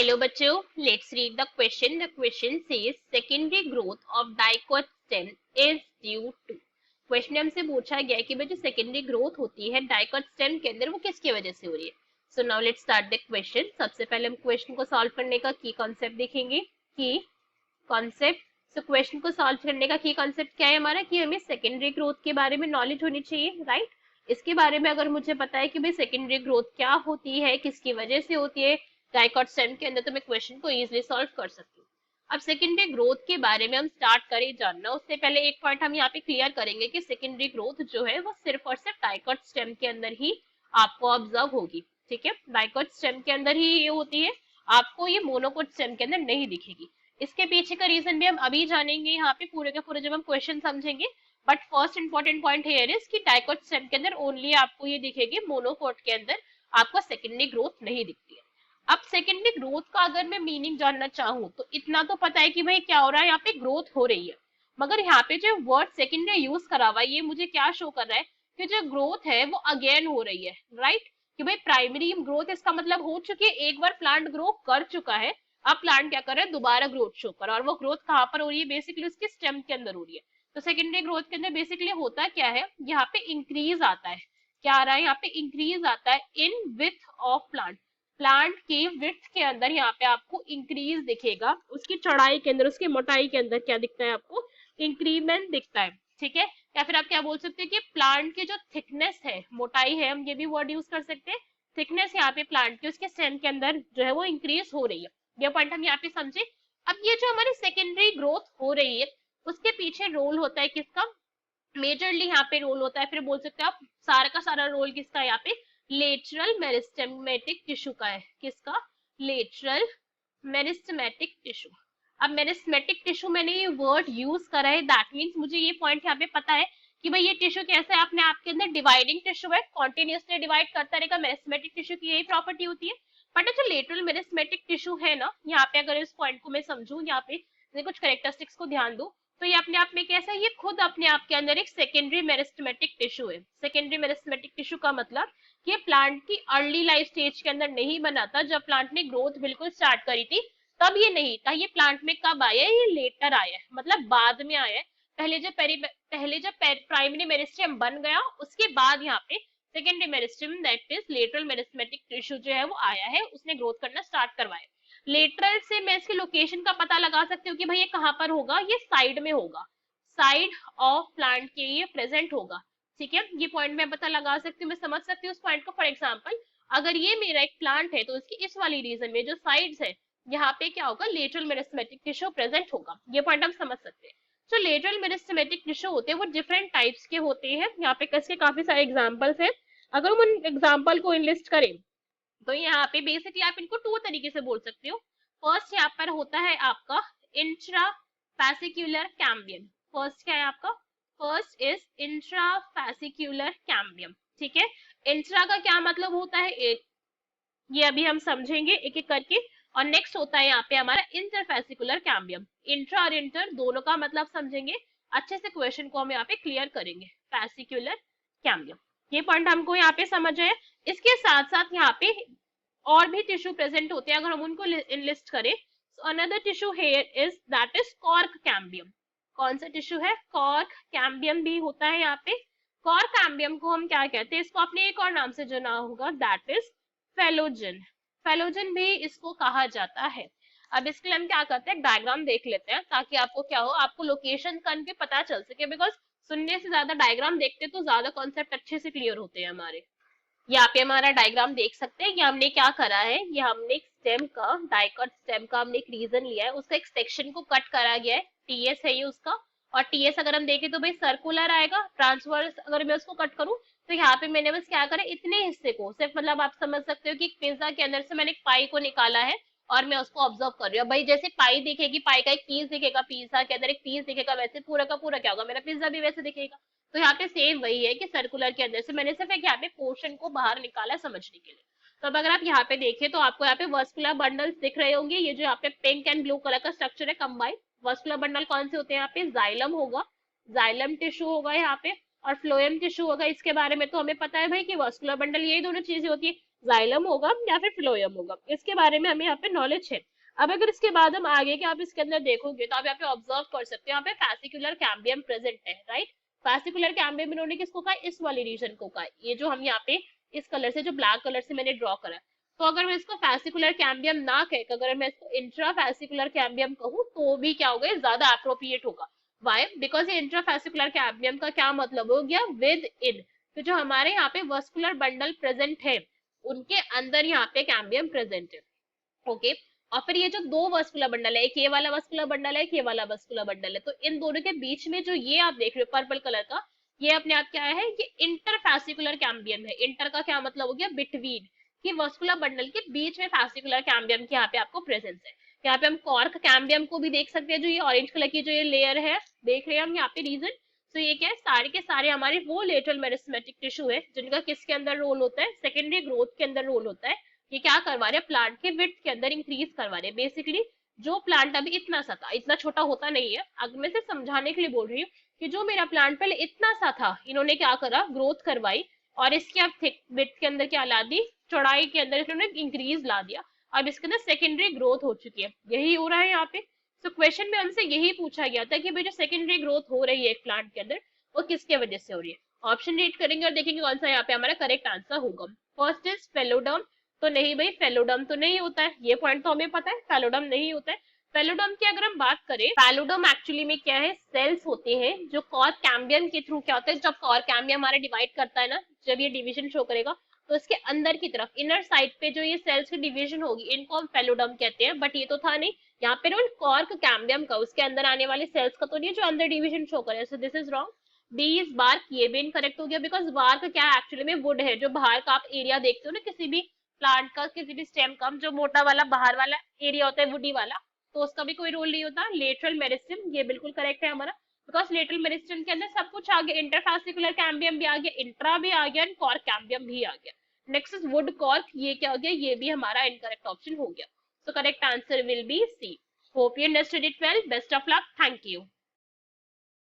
Hello बच्चों, let's read the question. The question says secondary growth of dicot stem is due to. Question हमसे पूछा गया है कि भाई जो सेकेंडरी ग्रोथ होती है डाइकोट स्टेम के अंदर वो किसकी वजह से हो रही है. So now let's start the question. सबसे पहले हम क्वेश्चन को सॉल्व करने का की कॉन्सेप्ट देखेंगे. की कॉन्सेप्ट. सो क्वेश्चन को सॉल्व करने का की कॉन्सेप्ट क्या है हमारा कि हमें सेकेंडरी ग्रोथ के बारे में नॉलेज होनी चाहिए, राइट. इसके बारे में अगर मुझे पता है कि भाई सेकेंडरी ग्रोथ क्या होती है, किसकी वजह से होती है डाइकोट स्टेम के अंदर, तो मैं क्वेश्चन को इजीली सॉल्व कर सकती हूँ. अब सेकेंडरी ग्रोथ के बारे में हम स्टार्ट करें जानना, उससे पहले एक पॉइंट हम यहाँ पे क्लियर करेंगे कि सेकेंडरी ग्रोथ जो है वो सिर्फ और सिर्फ डाइकोट स्टेम के अंदर ही आपको ऑब्जर्व होगी. ठीक है, डाइकोट स्टेम के अंदर ही ये होती है, आपको ये मोनोकोट स्टेम के अंदर नहीं दिखेगी. इसके पीछे का रीजन भी हम अभी जानेंगे यहाँ पे पूरे के पूरे जब हम क्वेश्चन समझेंगे. But first important point here is कि डाइकोट स्टेम के अंदर ओनली आपको ये दिखेगी, मोनोकोट के अंदर आपको सेकेंडरी ग्रोथ नहीं दिखती है. अब सेकेंडरी ग्रोथ का अगर मैं मीनिंग जानना चाहूँ तो इतना तो पता है कि भाई क्या हो रहा है, यहाँ पे ग्रोथ हो रही है. मगर यहाँ पे जो वर्ड सेकेंडरी यूज करा हुआ है ये मुझे क्या शो कर रहा है कि जो ग्रोथ है वो अगेन हो रही है, राइट. कि भाई प्राइमरी ग्रोथ इसका मतलब हो चुकी है, एक बार प्लांट ग्रो कर चुका है, अब प्लांट क्या कर रहा है, दोबारा ग्रोथ शो कर रहा है. और वो ग्रोथ कहाँ पर हो रही है, बेसिकली उसके स्टेम के अंदर हो रही है. तो सेकेंडरी ग्रोथ के अंदर बेसिकली होता क्या है, यहाँ पे इंक्रीज आता है. क्या आ रहा है, यहाँ पे इंक्रीज आता है in width of plant. Plant की विड्थ के अंदर यहाँ पे आपको इंक्रीज दिखेगा, उसकी चौड़ाई के अंदर, उसकी मोटाई के अंदर क्या दिखता है आपको, इंक्रीमेंट दिखता है. ठीक है, या फिर आप क्या बोल सकते हैं कि प्लांट की जो थिकनेस है, मोटाई है, हम ये भी वर्ड यूज कर सकते हैं. थिकनेस यहाँ पे प्लांट की उसके स्टेम के अंदर जो है वो इंक्रीज हो रही है. ये पॉइंट हम यहाँ पे समझे. अब ये जो हमारी सेकेंडरी ग्रोथ हो रही है उसके पीछे रोल होता है किसका, मेजरली यहाँ पे रोल होता है, फिर बोल सकते हैं आप सारा का सारा रोल किसका है यहाँ पे, लेटरल मेरिस्टेमेटिक टिश्यू का है. किसका, लेटरल मेरिस्टेमेटिक टिश्यू. अब मेरिस्टेमेटिक टिश्यू मैंने ये वर्ड यूज करा है, दैट मींस मुझे ये पॉइंट यहाँ पे पता है कि भाई ये टिश्यू कैसा है, अपने आप के अंदर डिवाइडिंग टिश्यू है, कॉन्टिन्यूसली डिवाइड करता रहेगा. मेरिस्टेमेटिक टिश्यू की यही प्रॉपर्टी होती है. बट जो लेटरल मेरिस्टेमेटिक टिश्यू है ना, यहाँ पे अगर इस पॉइंट को मैं समझूं, यहाँ पे कुछ कैरेक्टरिस्टिक्स को ध्यान दो, तो ये अपने आप में कैसा है, ये खुद अपने आप के अंदर एक सेकेंडरी मेरिस्टेमेटिक टिश्यू है. सेकेंडरी मेरिस्टेमेटिक टिश्यू का मतलब ये प्लांट की अर्ली लाइफ स्टेज के अंदर नहीं बना था, जब प्लांट ने ग्रोथ बिल्कुल स्टार्ट करी थी तब ये नहीं था. ये प्लांट में कब आया है, ये लेटर आया है, मतलब बाद में आया है. पहले जब प्राइमरी मेरिस्टेम बन गया उसके बाद यहाँ पे secondary meristem that is lateral meristematic tissue जो है वो आया है, उसने ग्रोथ करना स्टार्ट करवाया. लेटरल से मैं इसकी लोकेशन का पता लगा सकती हूँ कि भाई ये कहाँ पर होगा, ये साइड में होगा, साइड ऑफ प्लांट के ये प्रेजेंट होगा. ठीक है, ये पॉइंट मैं पता लगा सकती हूँ, मैं समझ सकती हूँ उस पॉइंट को. फॉर एग्जांपल अगर ये मेरा एक प्लांट है तो इसकी इस वाली रीजन में जो साइड्स है यहाँ पे क्या होगा, लेटरल मेरिस्टेमेटिक टिश्यू प्रेजेंट होगा. ये पॉइंट हम समझ सकते हैं. जो लेटरल मेरिस्टेमेटिक टिश्यू होते हैं वो डिफरेंट टाइप्स के होते हैं. यहाँ पे इसके काफी सारे एग्जाम्पल्स हैं. अगर हम उन एग्जाम्पल को इनलिस्ट करें तो यहाँ पे बेसिकली आप इनको टू तरीके से बोल सकते हो. फर्स्ट यहाँ पर होता है आपका इंट्रा फैसिक्यूलर कैम्बियम. फर्स्ट क्या है आपका, फर्स्ट इज इंट्रा फैसिक्यूलर कैम्बियम. ठीक है, इंट्रा का क्या मतलब होता है, ये अभी हम समझेंगे एक एक करके. और नेक्स्ट होता है यहाँ पे हमारा इंटरफेसिकुलर कैम्बियम. इंट्रा और इंटर दोनों का मतलब समझेंगे अच्छे से, क्वेश्चन को हम यहाँ पे क्लियर करेंगे. फैसिक्यूलर कैम्बियम, ये पॉइंट हमको यहाँ पे समझ है. इसके साथ साथ यहाँ पे और भी टिश्यू प्रेजेंट होते हैं, अगर हम उनको इनलिस्ट करें. Another tissue here is that is cork cambium. कौन सा टिश्यू है, कॉर्क कैम्बियम भी होता है यहाँ पे. कॉर्क कैम्बियम को हम क्या कहते हैं, इसको अपने एक और नाम से जो नाम होगा दैट इज फेलोजन. फेलोजन भी इसको कहा जाता है. अब इसके लिए हम क्या करते हैं, डायग्राम देख लेते हैं ताकि आपको क्या हो, आपको लोकेशन कन के पता चल सके. बिकॉज सुनने से ज्यादा डायग्राम देखते तो ज्यादा कॉन्सेप्ट अच्छे से क्लियर होते हैं हमारे. यहाँ पे हमारा डायग्राम देख सकते हैं. ये हमने क्या करा है, ये हमने एक स्टेम का, डाइकोट स्टेम का हमने एक रीजन लिया है, उसका एक सेक्शन को कट करा गया है. टीएस है ये उसका. और टीएस अगर हम देखें तो भाई सर्कुलर आएगा. ट्रांसवर्स अगर मैं उसको कट करूं तो यहाँ पे मैंने बस क्या करा, इतने हिस्से को सिर्फ, मतलब आप समझ सकते हो कि पिज्जा के अंदर से मैंने एक पाई को निकाला है और मैं उसको ऑब्जर्व कर रही हूँ. भाई जैसे पाई दिखेगी, पाई का एक पीस दिखेगा, पिज्जा के अंदर एक पीस दिखेगा, वैसे पूरा का पूरा क्या होगा, मेरा पिज्जा भी वैसे दिखेगा. तो यहाँ पे सेम वही है कि सर्कुलर के अंदर से मैंने सिर्फ एक यहाँ पे पोर्शन को बाहर निकाला समझने के लिए. तो अब अगर आप यहाँ पे देखें तो आपको यहाँ पे वर्स्कुलर बंडल्स दिख रहे होंगे. ये जो यहाँ पे पिंक एंड ब्लू कलर का स्ट्रक्चर है कंबाइंड. वर्स्कुलर बंडल कौन से होते हैं, यहाँ पे जाइलम होगा, जाइलम टिश्यू होगा यहाँ पे, और फ्लोएम टिश्यू होगा. इसके बारे में तो हमें पता है भाई कि वर्स्कुलर बंडल, यही दोनों चीजें होती है. जाइलम होगा या फिर फ्लोएम होगा, इसके बारे में हमें यहाँ पे नॉलेज है। अब अगर इसके बाद हम आगे के आप इसके अंदर देखोगे तो आप यहाँ पे ऑब्जर्व कर सकते हो, यहाँ पे फैसिकुलर कैम्बियम प्रेजेंट है, राइट। फैसिकुलर कैम्बियम इन्होंने किसको कहा, इस वाली रीजन को कहा, ये जो हम यहाँ पे इस कलर से, जो ब्लैक कलर से मैंने ड्रॉ करा। तो अगर मैं इसको फैसिकुलर कैम्बियम ना कह, अगर मैं इसको इंट्रा फैसिकुलर कैम्बियम कहूँ तो भी क्या होगा, ज्यादा अप्रोप्रिएट होगा। वाई, बिकॉज ये इंट्रा फैसिकुलर कैम्बियम का क्या मतलब हो गया, विद इन। तो जो हमारे यहाँ पे वस्कुलर बंडल प्रेजेंट है उनके अंदर यहाँ पे कैम्बियम प्रेजेंट है, ओके। और फिर ये जो दो वस्कुलर बंडल है, एक ये वाला वस्कुलर बंडल है, एक ये वाला वस्कुलर बंडल है, तो इन दोनों के बीच में जो ये आप देख रहे हो पर्पल कलर का, ये अपने आप क्या है, ये इंटरफैसिकुलर कैम्बियम है। इंटर का क्या मतलब हो गया, बिटवीन, कि वस्कुलर बंडल के बीच में फैसिकुलर कैम्बियम की यहाँ पे आपको प्रेजेंस है। यहाँ पे हम कॉर्क कैम्बियम को भी देख सकते हैं, जो ये ऑरेंज कलर की जो ये लेयर है देख रहे हैं हम यहाँ पे रीजन। तो ये क्या है, सारे के सारे हमारे वो लेटरल मेरिस्टेमेटिक टिश्यू है जिनका किसके अंदर रोल होता है, सेकेंडरी ग्रोथ के अंदर रोल होता है। ये क्या करवा रहे हैं, प्लांट के विड्थ के अंदर इंक्रीज करवा रहे हैं। बेसिकली जो प्लांट अभी इतना सा था, इतना छोटा होता नहीं है, अगर मैं से समझाने के लिए बोल रही हूँ कि जो मेरा प्लांट पहले इतना सा था, इन्होंने क्या करा, ग्रोथ करवाई और इसके अब थिक विड्थ के अंदर क्या ला दी, चौड़ाई के अंदर इन्होंने इंक्रीज ला दिया। अब इसके अंदर सेकेंडरी ग्रोथ हो चुकी है, यही हो रहा है यहाँ पे। तो क्वेश्चन में हमसे यही पूछा गया था कि भाई जो सेकेंडरी ग्रोथ हो रही है एक प्लांट के अंदर, वो किसके वजह से हो रही है। ऑप्शन रीड करेंगे और देखेंगे कौन सा यहाँ पे हमारा करेक्ट आंसर होगा। फर्स्ट इज फेलोडर्म, तो नहीं भाई, फेलोडर्म तो नहीं होता है, ये पॉइंट तो हमें पता है, फेलोडर्म नहीं होता है। फेलोडर्म की अगर हम बात करें, फेलोडर्म एक्चुअली में क्या है, सेल्स होते हैं जो कॉर्क कैम्बियम के थ्रू क्या होता है, जब कॉर्क कैम्बियम हमारा डिवाइड करता है ना, जब ये डिवीजन शो करेगा तो इसके अंदर की तरफ इनर साइड पे जो ये सेल्स की डिवीजन होगी, इनको हम फेलोडर्म कहते हैं। बट ये तो था नहीं, यहाँ पे रोल कॉर्क कैम्बियम का, उसके अंदर आने वाले सेल्स का तो नहीं, जो अंदर डिवीजन शो करे। So this is wrong. D is bark, ये भी इनकरेक्ट हो गया, बिकॉज बार्क क्या है, एक्चुअली में वुड है। जो बाहर का आप एरिया देखते हो ना किसी भी प्लांट का, किसी भी स्टेम का, जो मोटा वाला बाहर वाला एरिया होता है वुडी वाला, तो उसका भी कोई रोल नहीं होता। लेटरल मेरिस्टेम, ये बिल्कुल करेक्ट है हमारा, बिकॉज लेटरल मेरिस्टेम के अंदर सब कुछ आ गया, इंटरफैसिकुलर कैम्बियम भी आ गया, इंट्रा भी आ गया, कॉर्क कैम्बियम भी आ गया। नेक्स्ट इज वुड कॉर्क, ये क्या हो गया, ये भी हमारा इनकरेक्ट ऑप्शन हो गया। So correct answer will be C. Hope you understood it well, best of luck, thank you.